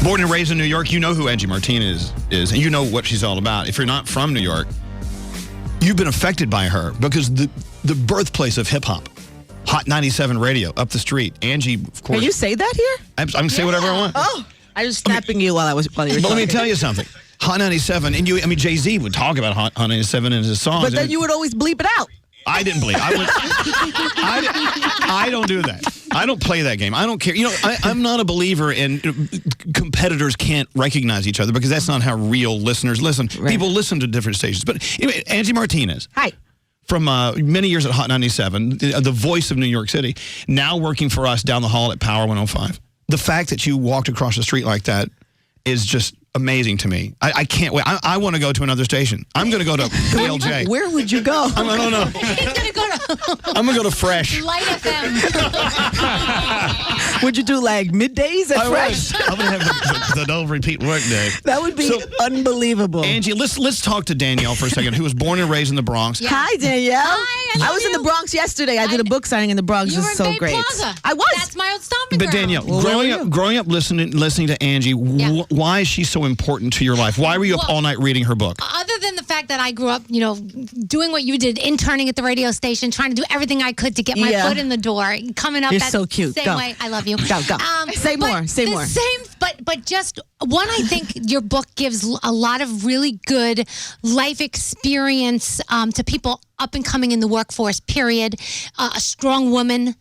Born and raised in New York, you know who Angie Martinez is, and you know what she's all about. If you're not from New York, you've been affected by her because the birthplace of hip-hop, Hot 97 Radio, up the street. Angie, of course. Can you say that here? I can say whatever I want. Oh, I was snapping you while you were talking. But let me tell you something. Hot 97, and Jay-Z would talk about Hot 97 in his songs. But then you would always bleep it out. I didn't bleep. I don't do that. I don't play that game. I don't care. I'm not a believer in competitors can't recognize each other because that's not how real listeners listen. Right. People listen to different stations. But anyway, Angie Martinez. Hi. From many years at Hot 97, the voice of New York City, now working for us down the hall at Power 105. The fact that you walked across the street like that is just amazing to me. I can't wait. I want to go to another station. I'm going to go to KLJ. Where would you go? I don't know. He's going to go to... I'm going to go to Fresh. Light FM. Would you do like middays at Fresh? I'm going to have the no repeat work day. That would be unbelievable. Angie, let's talk to Danielle for a second, who was born and raised in the Bronx. Yeah. Hi, Danielle. Hi, I was in the Bronx yesterday. I did a book signing in the Bronx. You It were was so in Bay great. Plaza. I was. That's my old stomping But ground. Danielle, Well, growing up listening to Angie, why is she so important to your life? Why were you up all night reading her book? Other than the fact that I grew up, doing what you did, interning at the radio station, trying to do everything I could to get my foot in the door, coming up You're that so cute. same Go. way. I love you. Go. Say more. Say more. But just one, I think your book gives a lot of really good life experience to people up and coming in the workforce, period. A strong woman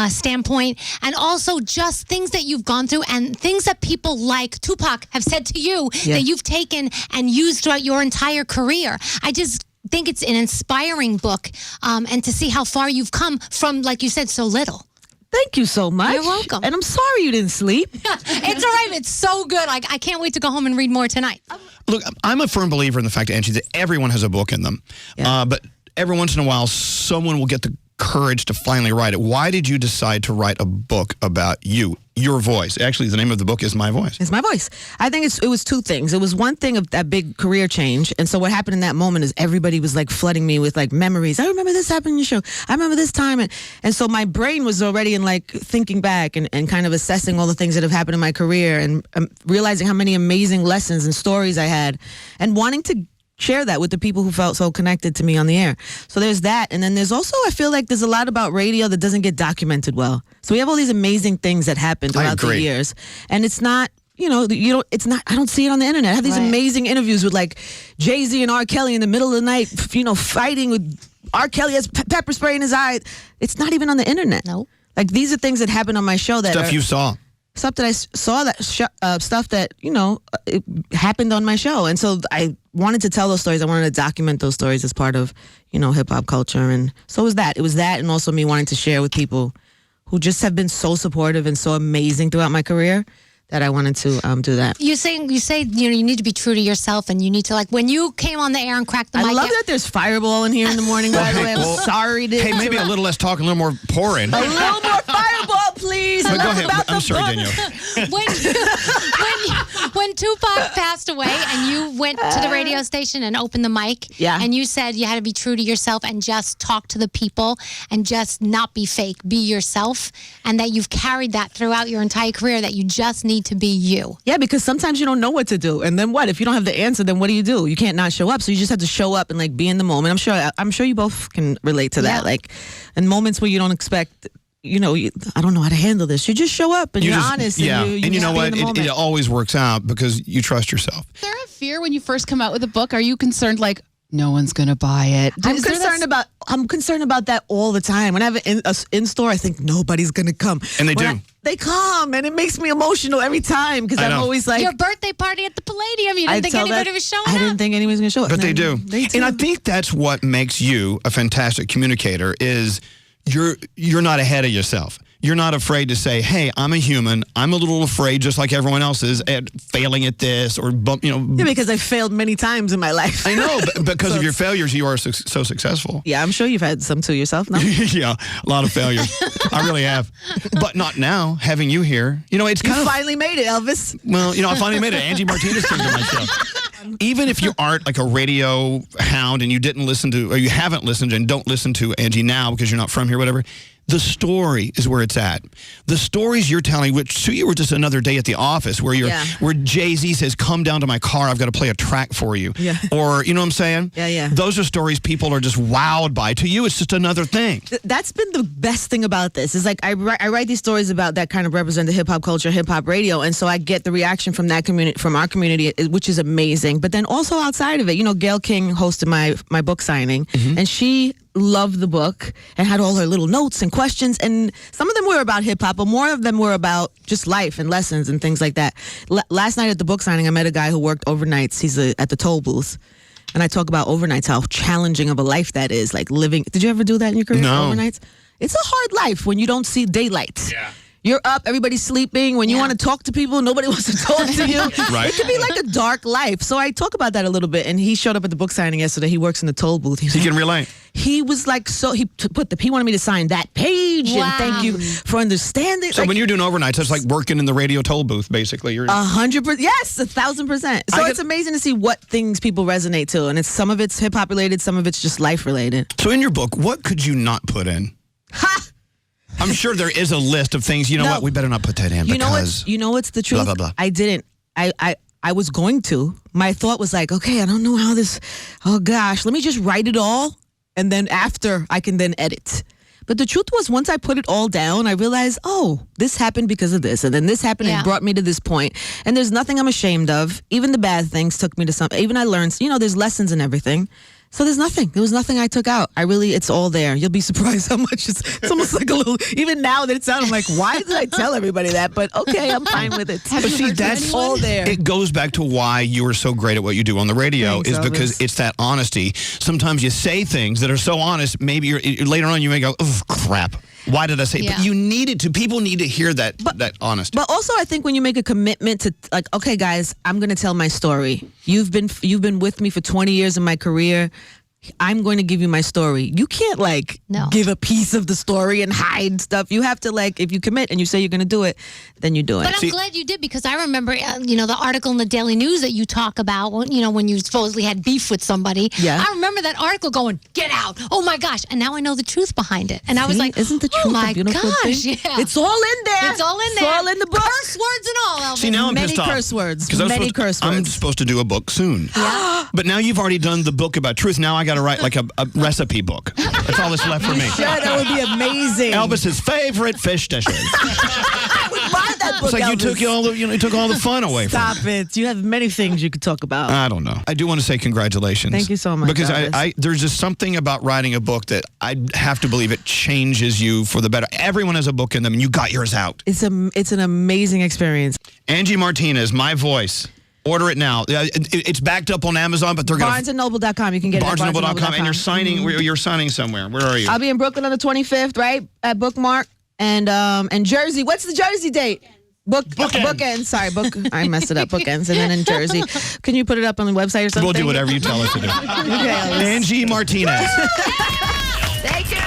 standpoint, and also just things that you've gone through and things that people like Tupac have said to you that you've taken and used throughout your entire career. I just think it's an inspiring book, and to see how far you've come from, like you said, so little. Thank you so much. You're welcome. And I'm sorry you didn't sleep. It's all right. It's so good. I can't wait to go home and read more tonight. Look, I'm a firm believer in the fact, Angie, that everyone has a book in them. Yeah. But every once in a while, someone will get the courage to finally write it. Why did you decide to write a book about you, your voice? Actually, the name of the book is My Voice. It's my voice. I think it was two things. It was one thing of that big career change. And so what happened in that moment is everybody was like flooding me with like memories. I remember this happened in your show. I remember this time. And so my brain was already in like thinking back and kind of assessing all the things that have happened in my career and realizing how many amazing lessons and stories I had and wanting to share that with the people who felt so connected to me on the air. So there's that. And then there's also, I feel like there's a lot about radio that doesn't get documented well. So we have all these amazing things that happen throughout the years. And it's not, I don't see it on the internet. I have these amazing interviews with like Jay-Z and R. Kelly in the middle of the night, fighting with R. Kelly has pepper spray in his eye. It's not even on the internet. No. Like these are things that happen on my show that Stuff you saw. Stuff that I saw, stuff that, it happened on my show. And so I wanted to tell those stories. I wanted to document those stories as part of, hip-hop culture. And so it was that. It was that and also me wanting to share with people who just have been so supportive and so amazing throughout my career that I wanted to do that. You say you need to be true to yourself and you need to, like, when you came on the air and cracked the mic. I love that there's Fireball in here in the morning, by the way. I'm sorry. Hey, maybe a little less talk, a little more pouring. A little more Fireball, please. But go ahead. I'm sorry, Danielle. When Tupac passed away and you went to the radio station and opened the mic, and you said you had to be true to yourself and just talk to the people and just not be fake, be yourself, and that you've carried that throughout your entire career, that you just need to be you. Yeah, because sometimes you don't know what to do, and then what? If you don't have the answer, then what do? You can't not show up. So you just have to show up and like be in the moment. I'm sure you both can relate to that. Yeah. Like in moments where you don't expect. I don't know how to handle this. You just show up and you're honest. Yeah, and you know what? It always works out because you trust yourself. Is there a fear when you first come out with a book? Are you concerned like no one's going to buy it? I'm concerned about that all the time. When I have an in-store, I think nobody's going to come. And they do. They come, and it makes me emotional every time because I'm always like... Your birthday party at the Palladium, you didn't think anybody was showing up. I didn't think anybody was going to show up. But they do. They do. And I think that's what makes you a fantastic communicator is you're not ahead of yourself. You're not afraid to say, hey, I'm a human. I'm a little afraid, just like everyone else is, at failing at this or, Yeah, because I failed many times in my life. I know, but because of your failures, you are so successful. Yeah, I'm sure you've had some too yourself, no? Yeah, a lot of failures. I really have. But not now, having you here. It's kind of... You finally made it, Elvis. Well, I finally made it. Angie Martinez came to my show. Even if you aren't like a radio hound and you didn't listen to, or you haven't listened and don't listen to Angie now because you're not from here, whatever, The story is where it's at. The stories you're telling, which to you were just another day at the office where where Jay-Z says, come down to my car, I've got to play a track for you. Yeah. Or, you know what I'm saying? Yeah. Those are stories people are just wowed by. To you, it's just another thing. That's been the best thing about this. Is like I write these stories about that kind of represent the hip hop culture, hip hop radio, and so I get the reaction from that community, from our community, which is amazing. But then also outside of it, Gail King hosted my book signing, and she loved the book and had all her little notes and questions, and some of them were about hip hop, but more of them were about just life and lessons and things like that. Last night at the book signing, I met a guy who worked overnights. He's at the toll booth. And I talk about overnights, how challenging of a life that is, like living. Did you ever do that in your career? No. Overnights? It's a hard life when you don't see daylight. Yeah. You're up, everybody's sleeping. When you want to talk to people, nobody wants to talk to you. Right. It can be like a dark life. So I talk about that a little bit. And he showed up at the book signing yesterday. He works in the toll booth. He can relate. He was like, he wanted me to sign that page. Wow. And thank you for understanding. So when you're doing overnights, it's like working in the radio toll booth, basically. You're 100%. Yes, 1,000%. So it's amazing to see what things people resonate to. And some of it's hip hop related, some of it's just life related. So in your book, what could you not put in? Ha! I'm sure there is a list of things. You know what? We better not put that in because you know what's the truth? blah, blah, blah. I didn't. I was going to. My thought was like, okay, I don't know how this. Oh gosh, let me just write it all, and then after I can then edit. But the truth was, once I put it all down, I realized, oh, this happened because of this, and then this happened and brought me to this point. And there's nothing I'm ashamed of. Even the bad things took me to something. Even I learned. There's lessons in everything. So there's nothing. There was nothing I took out. It's all there. You'll be surprised how much it's almost like a little, even now that it's out, I'm like, why did I tell everybody that? But okay, I'm fine with it. But see, that's all there. It goes back to why you are so great at what you do on the radio. Thanks, is because Elvis. it's that honesty. Sometimes you say things that are so honest, maybe later on you may go, oh, crap. Why did I say it? Yeah. But you needed to. People need to hear that honesty. But also, I think when you make a commitment to, like, okay, guys, I'm going to tell my story. You've been with me for 20 years in my career. I'm going to give you my story. You can't give a piece of the story and hide stuff. You have to if you commit and you say you're going to do it, then you do it. But I'm glad you did, because I remember, the article in the Daily News that you talk about, when you supposedly had beef with somebody. Yeah. I remember that article going, get out. Oh my gosh. And now I know the truth behind it. And I was like, isn't the truth oh my a beautiful gosh. thing? Yeah. It's all in there. It's all in It's there. all in the book. Curse words and all, Elvis. See, now I'm Many pissed off. curse words. 'Cause Many curse words. I'm supposed to do a book soon. Yeah. But now you've already done the book about truth. Now I got to write like a recipe book. That's all that's left for me. Sure, that would be amazing. Elvis's favorite fish dishes. I would buy that book, It's like Elvis. you took all the fun away from Stop it. You have many things you could talk about. I don't know. I do want to say congratulations. Thank you so much, Because Elvis. there's just something about writing a book that I have to believe it changes you for the better. Everyone has a book in them, and you got yours out. It's an amazing experience. Angie Martinez, My Voice. Order it now. It's backed up on Amazon, but they're going to BarnesandNoble.com. You can get it at BarnesandNoble.com, and you're signing. Mm-hmm. You're signing somewhere. Where are you? I'll be in Brooklyn on the 25th, right at Bookmark, and Jersey. What's the Jersey date? Bookends. Sorry, I messed it up. Bookends, and then in Jersey. Can you put it up on the website or something? We'll do whatever you tell us to do. Okay, Elvis. Angie Martinez. Thank you.